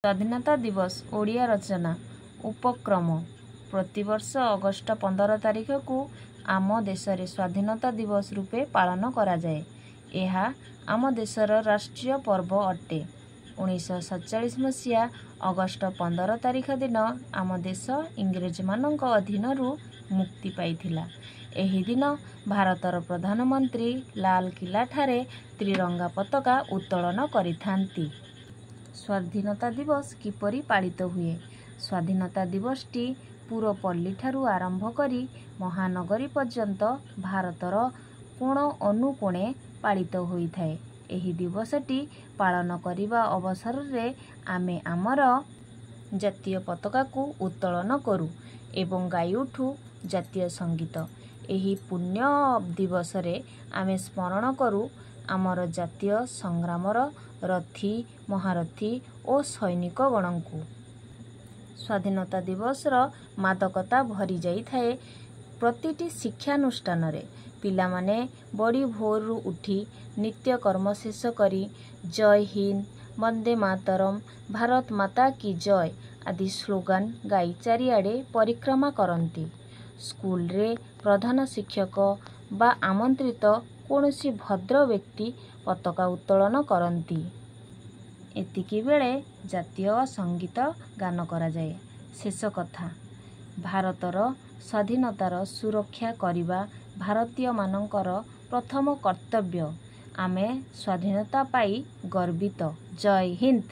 स्वाधीनता दिवस ओडिया रचना उपक्रम प्रतिवर्ष अगस्ट 15 तारिख को आम देश रे स्वाधीनता दिवस रूपे पालन करा जाए। यह आम देशर राष्ट्रीय पर्व अटे। 1947 मसीहा अगस्ट 15 तारिख दिन आम देश इंग्रेज मानक अधीन मुक्ति पाइथिला। एही दिन भारतर प्रधानमंत्री लाल किला ठारे त्रिरंगा पताका उत्तोलन करिथांती। स्वाधीनता दिवस किपरि पालित हुए? स्वाधीनता दिवसटी पुरपल्ली ठारू आरंभ करी महानगरी पर्यंत भारतर कोण अनुकोणे पालित होइथाए। एही दिवसटी पालन करिबा अवसर रे आमे आमर जातीय पताका को उत्तोलन करू एवं गाई उठू जातीय संगीत। एही पुण्य दिवस रे आमे स्मरण करू आमर जातीय संग्रामर रथी महारथी और सैनिक गण को। स्वाधीनता दिवस मादकता भरी जाई थाए। प्रतिटी शिक्षानुष्ठान रे पिला माने बड़ी भोर उठी नित्य कर्म शेष करी जय हिंद, वंदे मातरम, भारत माता की जय आदि स्लोगान गाई चारिआडे परिक्रमा करती। स्कूल रे प्रधान शिक्षक बा आमंत्रित कौनसी भद्र व्यक्ति पताका उत्तोलन करती। एतिकी बेले जातीय संगीत गान करा जाए। शेष कथा, भारतर स्वाधीनतार सुरक्षा करिबा भारतीय मानकर प्रथम कर्तव्य। आमे स्वाधीनता पाई गर्वित। जय हिंद।